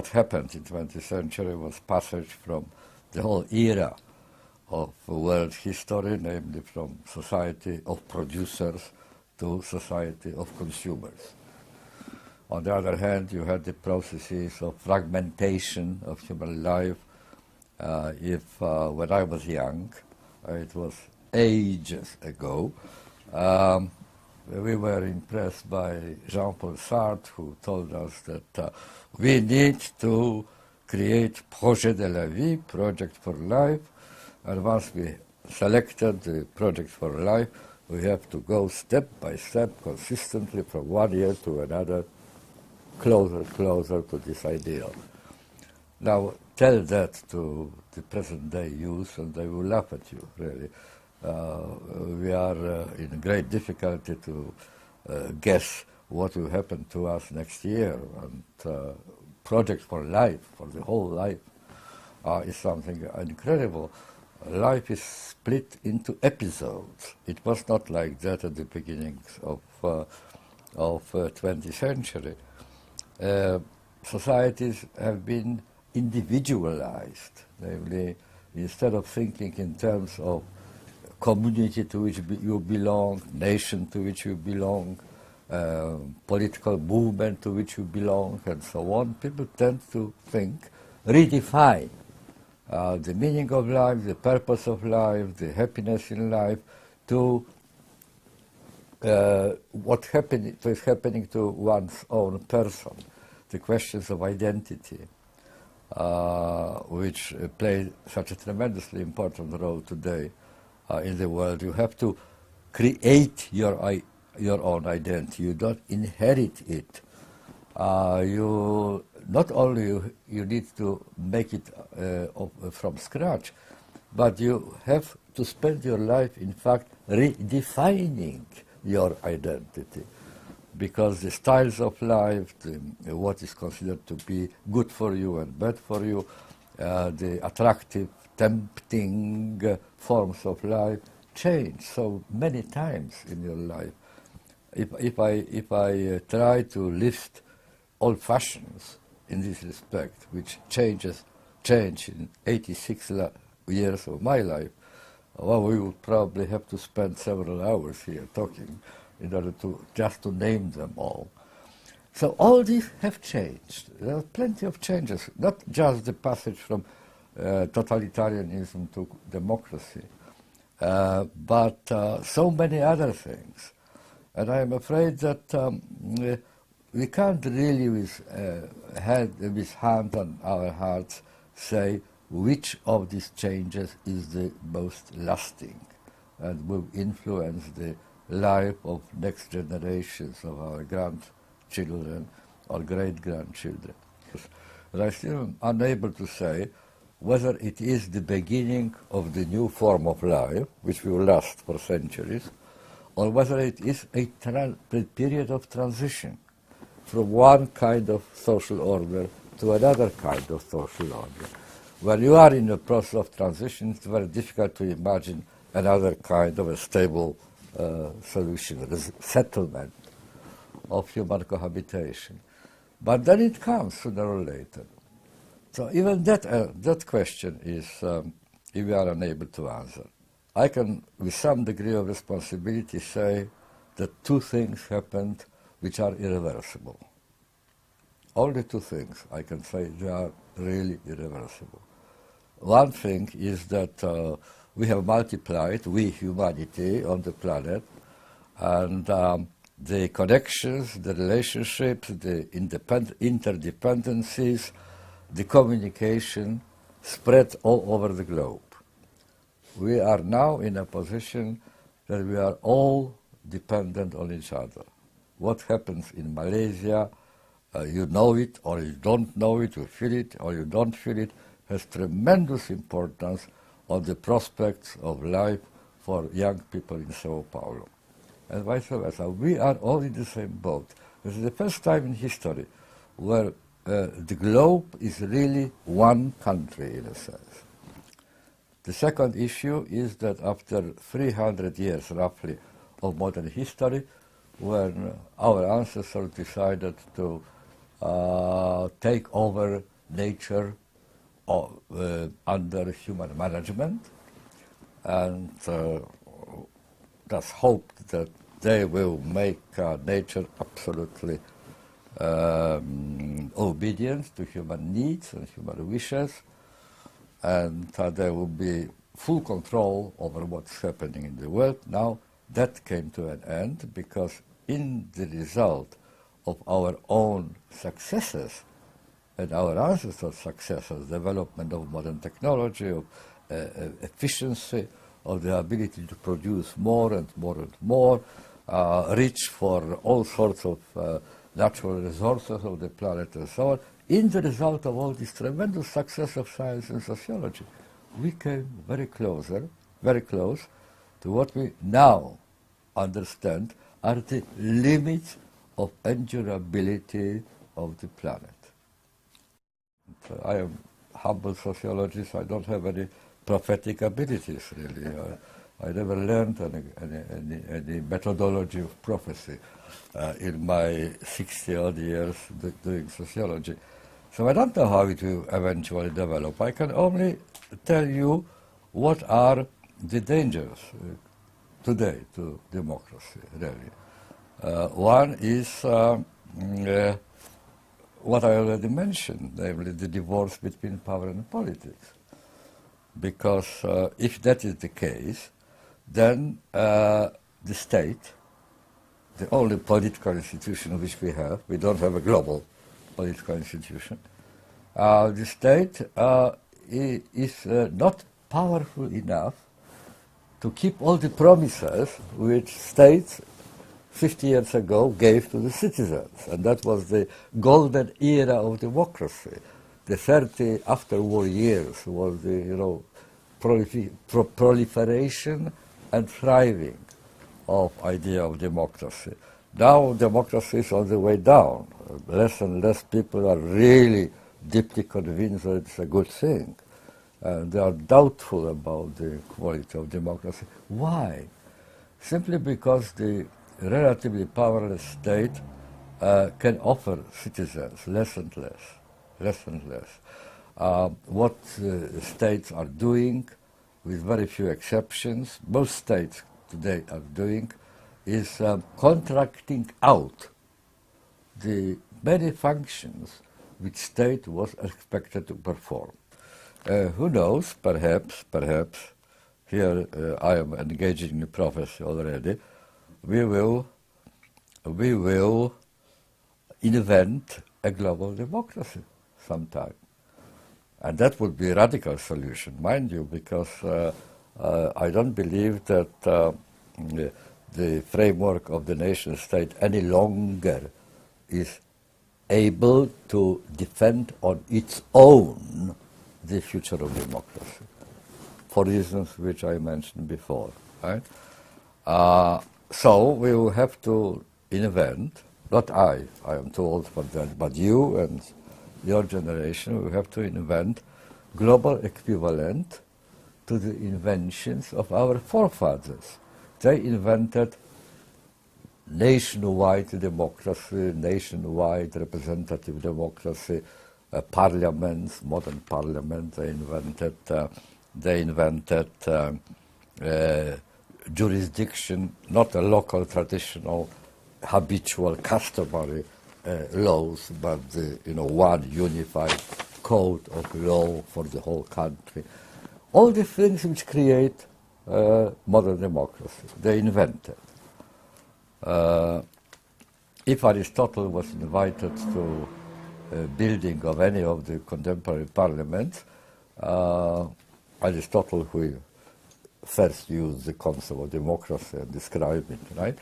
what happened in 20th century was passage from the whole era of world history, namely from society of producers to society of consumers. On the other hand, you had the processes of fragmentation of human life. When I was young, it was ages ago, we were impressed by Jean-Paul Sartre, who told us that we need to create projet de la vie, project for life, and once we selected the project for life, we have to go step by step, consistently from one year to another, closer to this ideal. Now, tell that to the present-day youth, and they will laugh at you, really. We are in great difficulty to guess what will happen to us next year, and project for life, for the whole life, is something incredible. Life is split into episodes. It was not like that at the beginnings of 20th century. Societies have been individualized, namely, instead of thinking in terms of community to which you belong, nation to which you belong, political movement to which you belong, and so on, people tend to think, redefine the meaning of life, the purpose of life, the happiness in life, to what is happening to one's own person, the questions of identity, which play such a tremendously important role today in the world. You have to create your own identity. You don't inherit it. You not only you need to make it from scratch, but you have to spend your life, in fact, redefining your identity, because the styles of life, what is considered to be good for you and bad for you, the attractive, tempting forms of life change so many times in your life. If I try to list all fashions in this respect, which changed in 86 years of my life, well, we would probably have to spend several hours here talking in order to just to name them all. So all these have changed. There are plenty of changes, not just the passage from totalitarianism to democracy, but so many other things. And I am afraid that we can't really, with hand on our hearts, say which of these changes is the most lasting and will influence the life of next generations of our grandchildren or great-grandchildren. But I still am unable to say whether it is the beginning of the new form of life, which will last for centuries, or whether it is a period of transition from one kind of social order to another kind of social order. When you are in a process of transition, it's very difficult to imagine another kind of a stable solution, settlement of human cohabitation. But then it comes sooner or later. So even that question is, we are unable to answer. I can, with some degree of responsibility, say that two things happened which are irreversible. Only two things I can say they are really irreversible. One thing is that we have multiplied, we humanity on the planet, and the connections, the relationships, the interdependencies, the communication spread all over the globe. We are now in a position that we are all dependent on each other. What happens in Malaysia, you know it or you don't know it, you feel it or you don't feel it, has tremendous importance on the prospects of life for young people in Sao Paulo. And vice versa. We are all in the same boat. This is the first time in history where the globe is really one country, in a sense. The second issue is that after 300 years, roughly, of modern history, when our ancestors decided to take over nature under human management, and thus hoped that they will make nature absolutely obedient to human needs and human wishes, and there will be full control over what's happening in the world. Now that came to an end because in the result of our own successes and our ancestors' successes, development of modern technology, of efficiency, of the ability to produce more and more and more, reach for all sorts of natural resources of the planet and so on. In the result of all this tremendous success of science and sociology, we came very close to what we now understand are the limits of endurability of the planet. I am a humble sociologist. I don't have any prophetic abilities, really. I never learned any methodology of prophecy in my 60-odd years doing sociology. So I don't know how it will eventually develop. I can only tell you what are the dangers today to democracy, really. One is what I already mentioned, namely the divorce between power and politics. Because if that is the case, then the state, the only political institution which we don't have a global political institution, the state is not powerful enough to keep all the promises which states 50 years ago gave to the citizens. And that was the golden era of democracy. The 30 after-war years was the proliferation and thriving of idea of democracy. Now democracy is on the way down. Less and less people are really deeply convinced that it's a good thing. They are doubtful about the quality of democracy. Why? Simply because the relatively powerless state can offer citizens less and less. What states are doing, with very few exceptions, most states today are doing, is contracting out the many functions which state was expected to perform. Who knows, perhaps, here I am engaging in prophecy already, we will invent a global democracy sometime. And that would be a radical solution, mind you, because I don't believe that the framework of the nation state any longer is able to defend on its own the future of democracy, for reasons which I mentioned before. Right? So we will have to invent, not I am too old for that, but you and your generation will have to invent global equivalent to the inventions of our forefathers. They invented nationwide democracy, nationwide representative democracy, parliaments, modern parliaments. They invented jurisdiction, not a local, traditional, habitual, customary laws, but one unified code of law for the whole country. All the things which create modern democracy, they invented. If Aristotle was invited to building of any of the contemporary parliaments, Aristotle, who first used the concept of democracy and described it, right?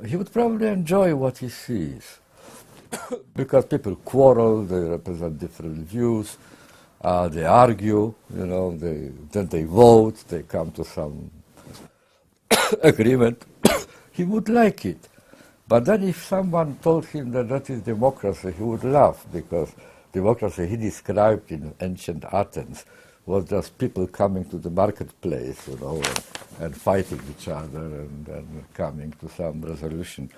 He would probably enjoy what he sees, because people quarrel, they represent different views, they argue, then they vote, they come to some agreement. He would like it. But then if someone told him that that is democracy, he would laugh, because democracy he described in ancient Athens was just people coming to the marketplace, and fighting each other and coming to some resolution.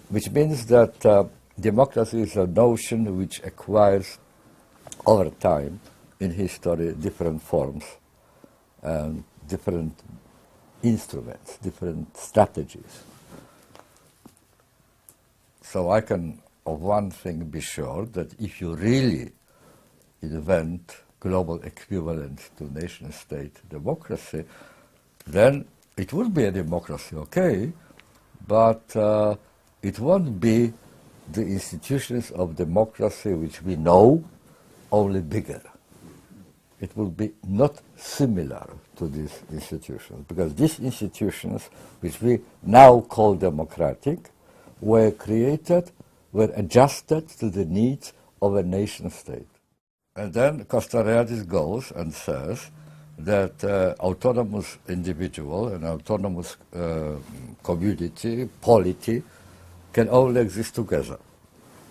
Which means that democracy is a notion which acquires over time in history different forms and different instruments, different strategies. So I can, of one thing, be sure that if you really invent global equivalent to nation-state democracy, then it will be a democracy, okay, but it won't be the institutions of democracy which we know, only bigger. It will be not similar to these institutions, because these institutions, which we now call democratic, were created, were adjusted to the needs of a nation-state. And then Castoriadis goes and says that autonomous individual and autonomous community, polity, can only exist together.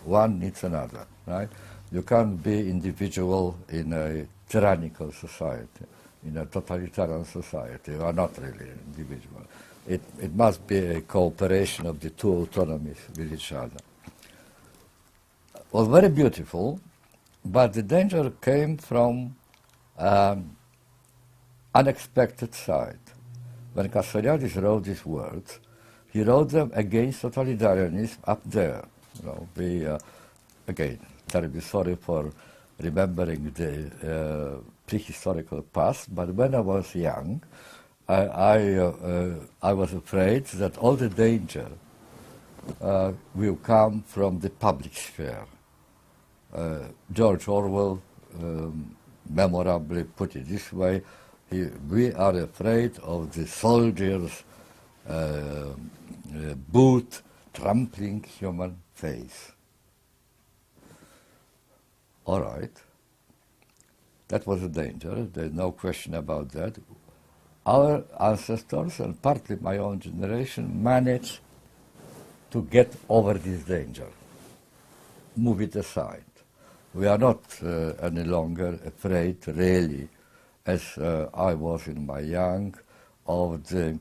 One needs another, right? You can't be individual in a tyrannical society, in a totalitarian society. You are not really an individual. It must be a cooperation of the two autonomies with each other. It was very beautiful, but the danger came from unexpected side. When Castoriadis wrote these words, he wrote them against totalitarianism up there. You know, we, again, terribly sorry for remembering the prehistorical past, but when I was young, I was afraid that all the danger will come from the public sphere. George Orwell memorably put it this way: we are afraid of the soldiers' boot trampling human face. All right, that was a danger, there's no question about that. Our ancestors, and partly my own generation, managed to get over this danger, move it aside. We are not any longer afraid, really, as I was in my young, of the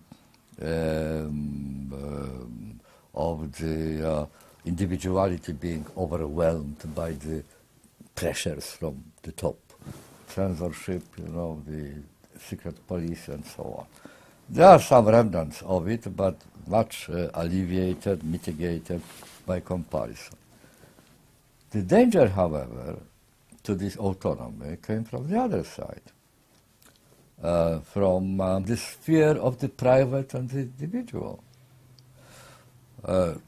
individuality being overwhelmed by the pressures from the top, censorship, you know, the secret police and so on. There are some remnants of it, but much alleviated, mitigated by comparison. The danger, however, to this autonomy came from the other side, from the sphere of the private and the individual. The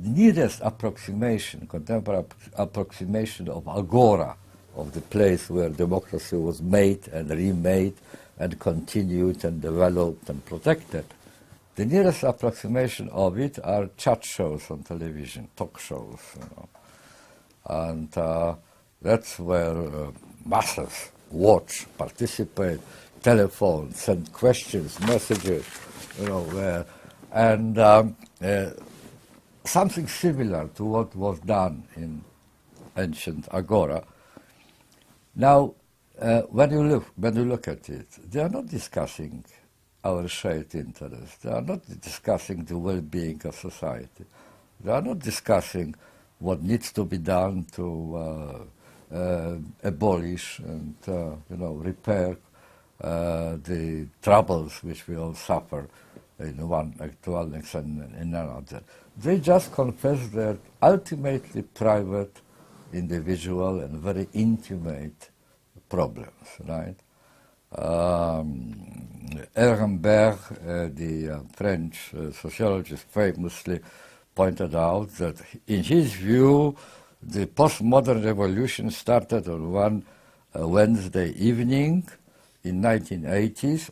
nearest approximation, contemporary approximation of agora, of the place where democracy was made and remade and continued and developed and protected, the nearest approximation of it are chat shows on television, talk shows, you know. And that's where masses watch, participate, telephone, send questions, messages, you know, and something similar to what was done in ancient agora. Now, when you look at it, they are not discussing our shared interests. They are not discussing the well-being of society. They are not discussing what needs to be done to abolish and repair the troubles which we all suffer in one extent and in another. They just confess their ultimately private, individual and very intimate problems, right? Ehrenberg, the French sociologist, famously pointed out that in his view the postmodern revolution started on one Wednesday evening in 1980s,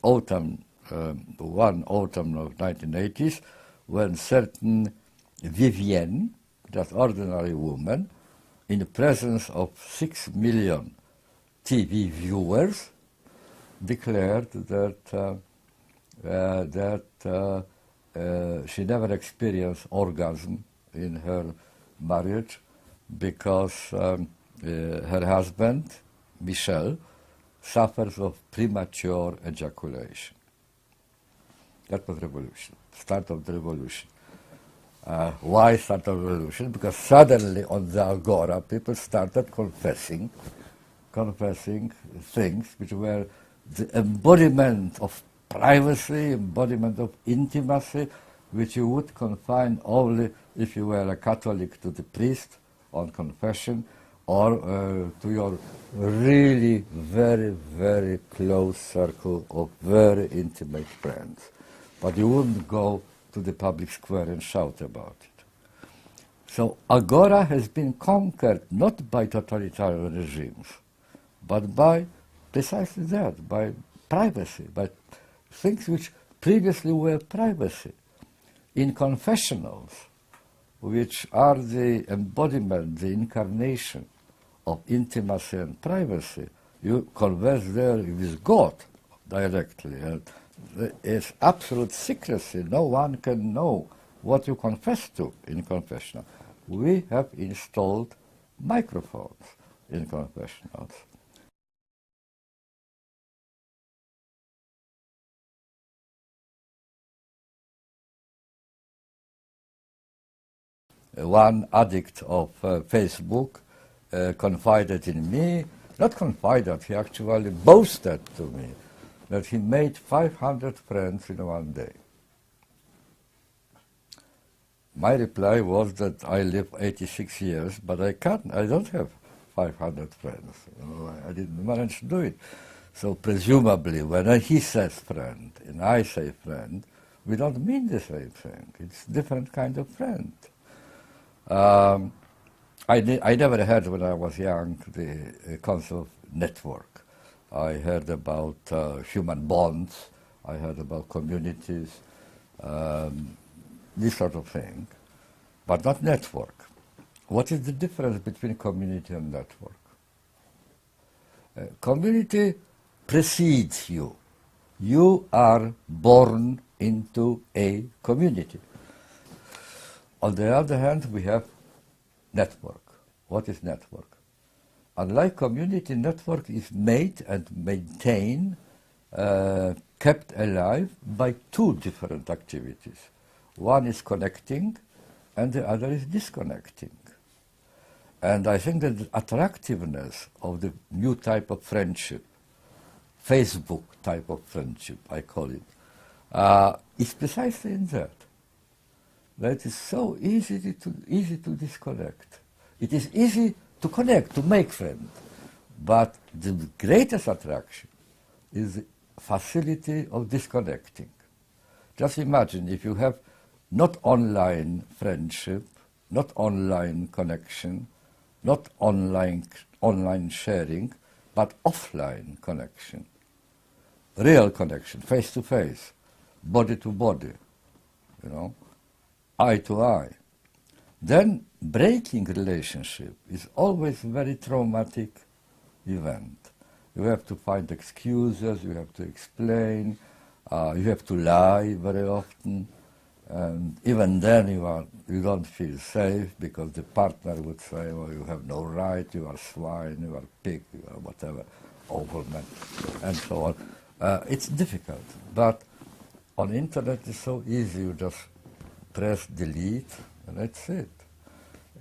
one autumn of 1980s, when certain Vivienne, that ordinary woman, in the presence of 6 million TV viewers, declared that she never experienced orgasm in her marriage because her husband, Michel, suffers of premature ejaculation. That was revolution, start of the revolution. Why start a revolution? Because suddenly on the Agora, people started confessing things which were the embodiment of privacy, embodiment of intimacy, which you would confine only if you were a Catholic to the priest on confession, or to your really very, very close circle of very intimate friends. But you wouldn't go to the public square and shout about it. So Agora has been conquered not by totalitarian regimes, but by precisely that, by privacy, by things which previously were privacy. In confessionals, which are the embodiment, the incarnation of intimacy and privacy, you converse there with God directly. And there is absolute secrecy. No one can know what you confess to in confessional. We have installed microphones in confessionals. One addict of Facebook confided in me, not confided, he actually boasted to me that he made 500 friends in one day. My reply was that I live 86 years, but I don't have 500 friends. I didn't manage to do it. So presumably, when he says friend and I say friend, we don't mean the same thing. It's a different kind of friend. I never heard when I was young the concept of network. I heard about human bonds, I heard about communities, this sort of thing, but not network. What is the difference between community and network? Community precedes you. You are born into a community. On the other hand, we have network. What is network? Unlike community, network is made and maintained, kept alive by two different activities. One is connecting, and the other is disconnecting. And I think that the attractiveness of the new type of friendship, Facebook type of friendship, I call it, is precisely in that. That it is so easy to disconnect. It is easy to connect, to make friends. But the greatest attraction is the facility of disconnecting. Just imagine if you have not online friendship, not online connection, not online sharing, but offline connection, real connection, face to face, body to body, eye to eye. Then breaking relationship is always a very traumatic event. You have to find excuses, you have to explain, you have to lie very often, and even then you don't feel safe because the partner would say, well, you have no right, you are swine, you are pig, you are whatever, overman, and so on. It's difficult, but on internet it's so easy, you just press delete and that's it.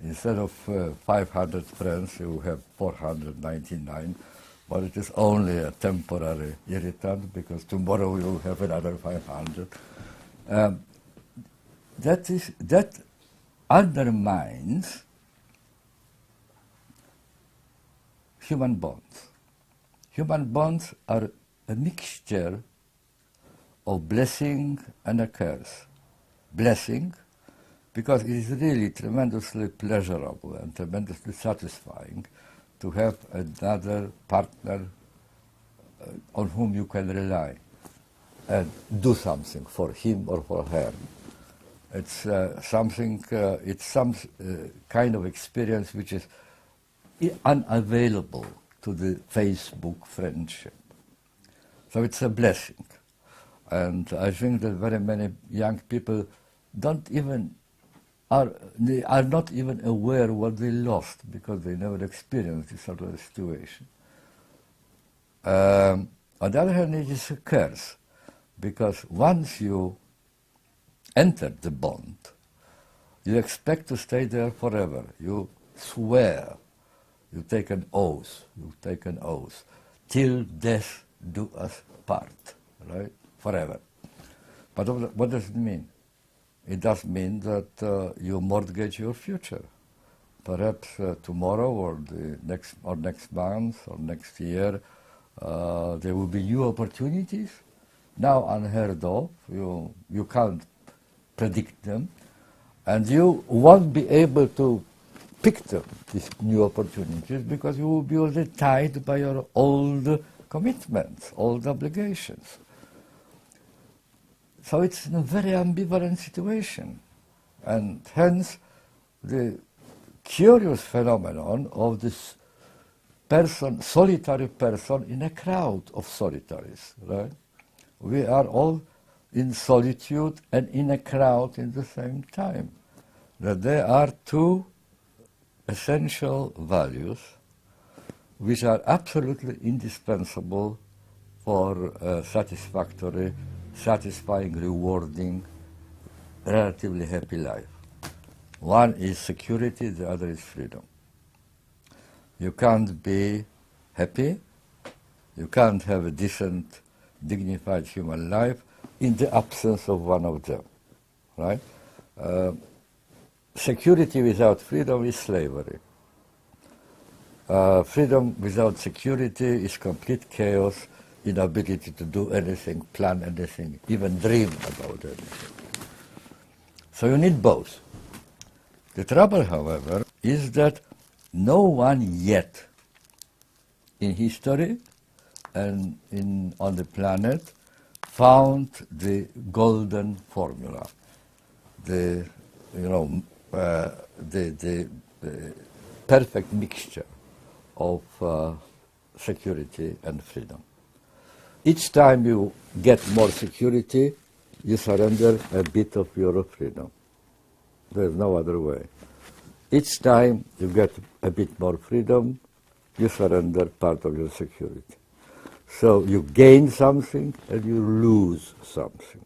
Instead of 500 friends, you have 499, but it is only a temporary irritant because tomorrow you will have another 500. That undermines human bonds. Human bonds are a mixture of blessing and a curse. Blessing, because it is really tremendously pleasurable and tremendously satisfying to have another partner on whom you can rely and do something for him or for her. It's it's some kind of experience which is unavailable to the Facebook friendship. So it's a blessing. And I think that very many young people are not even aware what they lost because they never experienced this sort of situation. On the other hand, it is a curse because once you enter the bond, you expect to stay there forever. You swear, you take an oath, till death do us part, right? Forever. But what does it mean? It does mean that you mortgage your future. Perhaps tomorrow or next month or next year there will be new opportunities, now unheard of. You can't predict them, and you won't be able to pick them, these new opportunities, because you will be already tied by your old commitments, old obligations. So it's a very ambivalent situation, and hence the curious phenomenon of this person, solitary person in a crowd of solitaries, right? We are all in solitude and in a crowd in the same time. That there are two essential values which are absolutely indispensable for a satisfying, rewarding, relatively happy life. One is security, the other is freedom. You can't be happy, you can't have a decent, dignified human life in the absence of one of them, right? Security without freedom is slavery. Freedom without security is complete chaos, inability to do anything, plan anything, even dream about anything. So you need both. The trouble, however, is that no one yet in history and on the planet found the golden formula, the perfect mixture of security and freedom. Each time you get more security, you surrender a bit of your freedom. There's no other way. Each time you get a bit more freedom, you surrender part of your security. So you gain something and you lose something.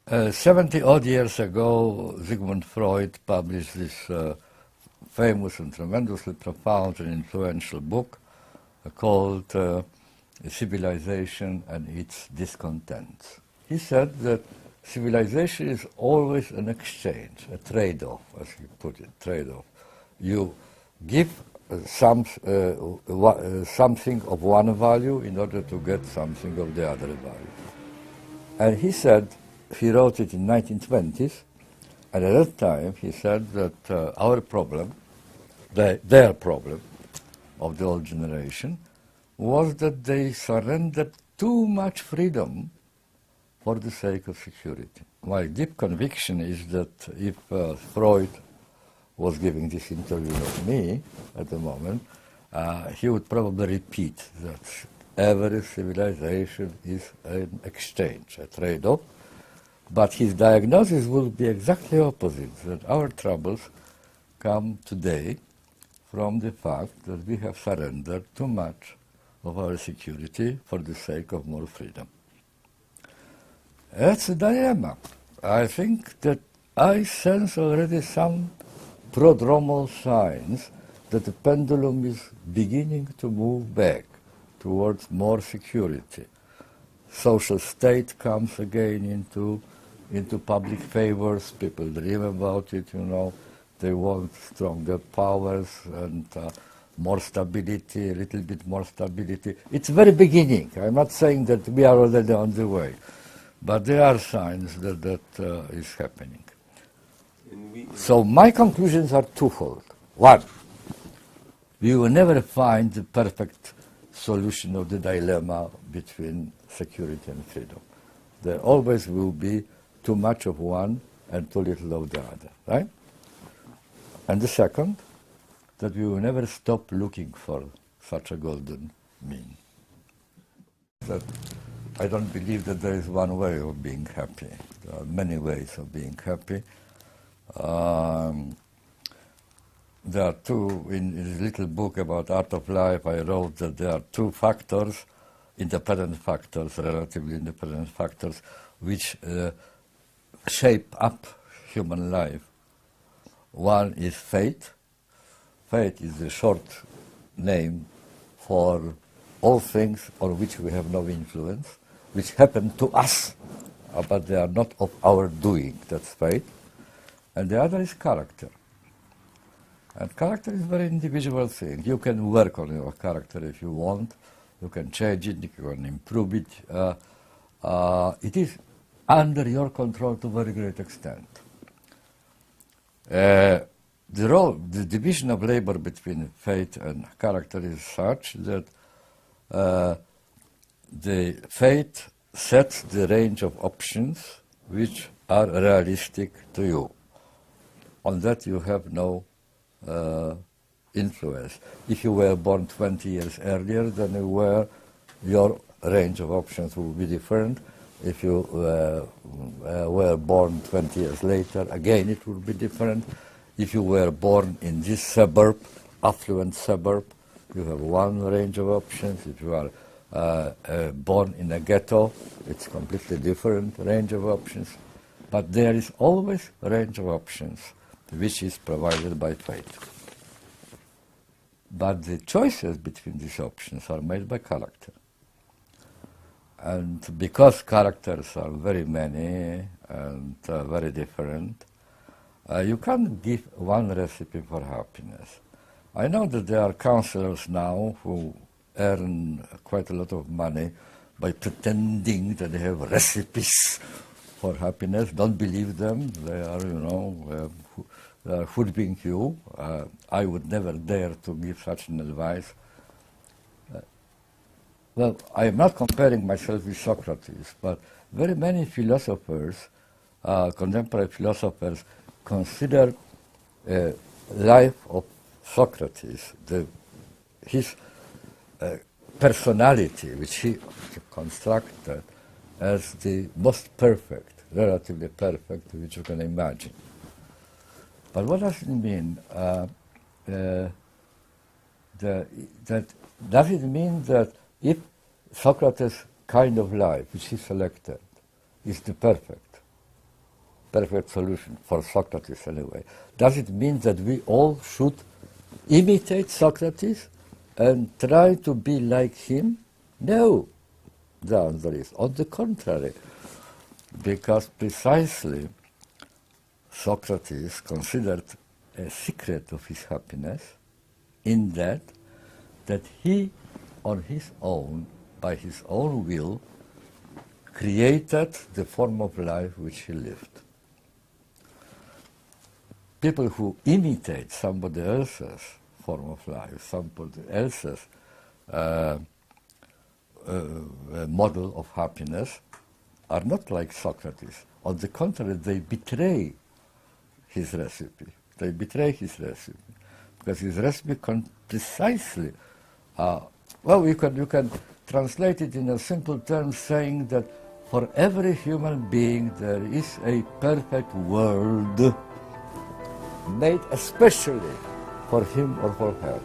70-odd years ago, Zygmunt Freud published this famous and tremendously profound and influential book called Civilization and Its Discontents. He said that civilization is always an exchange, a trade-off, as he put it, trade-off. You give something of one value in order to get something of the other value. And he said, he wrote it in 1920s, and at that time he said that our problem, their problem of the old generation, was that they surrendered too much freedom for the sake of security. My deep conviction is that if Freud was giving this interview with me at the moment, he would probably repeat that every civilization is an exchange, a trade-off. But his diagnosis will be exactly opposite, that our troubles come today from the fact that we have surrendered too much of our security for the sake of more freedom. That's a dilemma. I think that I sense already some prodromal signs that the pendulum is beginning to move back towards more security. Social state comes again into public favors. People dream about it, They want stronger powers and more stability, a little bit more stability. It's very beginning. I'm not saying that we are already on the way, but there are signs that is happening. So my conclusions are twofold. One, we will never find the perfect solution of the dilemma between security and freedom. There always will be too much of one and too little of the other, right? And the second, that we will never stop looking for such a golden mean. That I don't believe that there is one way of being happy. There are many ways of being happy. There are two, in this little book about art of life, I wrote that there are two factors, independent factors, relatively independent factors, which shape up human life. One is fate. Fate is the short name for all things on which we have no influence, which happen to us, but they are not of our doing. That's fate. And the other is character. And character is a very individual thing. You can work on your character if you want. You can change it, you can improve it. It is under your control to a very great extent. The division of labor between fate and character is such that the fate sets the range of options which are realistic to you. On that you have no influence. If you were born 20 years earlier than you were, your range of options will be different. If you were born 20 years later, again it will be different. If you were born in this suburb, affluent suburb, you have one range of options. If you are born in a ghetto, it's completely different range of options. But there is always a range of options which is provided by fate. But the choices between these options are made by character. And because characters are very many and very different, you can't give one recipe for happiness. I know that there are counselors now who earn quite a lot of money by pretending that they have recipes for happiness. Don't believe them. They are, hoodwink you. I would never dare to give such an advice. Well, I am not comparing myself with Socrates, but very many philosophers, contemporary philosophers, consider life of Socrates, his personality, which he constructed, as the most perfect, relatively perfect, which you can imagine. But what does it mean? Does it mean that if Socrates' kind of life, which he selected, is the perfect solution for Socrates anyway, does it mean that we all should imitate Socrates and try to be like him? No. The answer is on the contrary, because precisely Socrates considered a secret of his happiness in that he, on his own, by his own will, created the form of life which he lived. People who imitate somebody else's form of life, somebody else's model of happiness, are not like Socrates. On the contrary, they betray his recipe. They betray his recipe because his recipe precisely. You can translate it in a simple term, saying that for every human being there is a perfect world made especially for him or for her.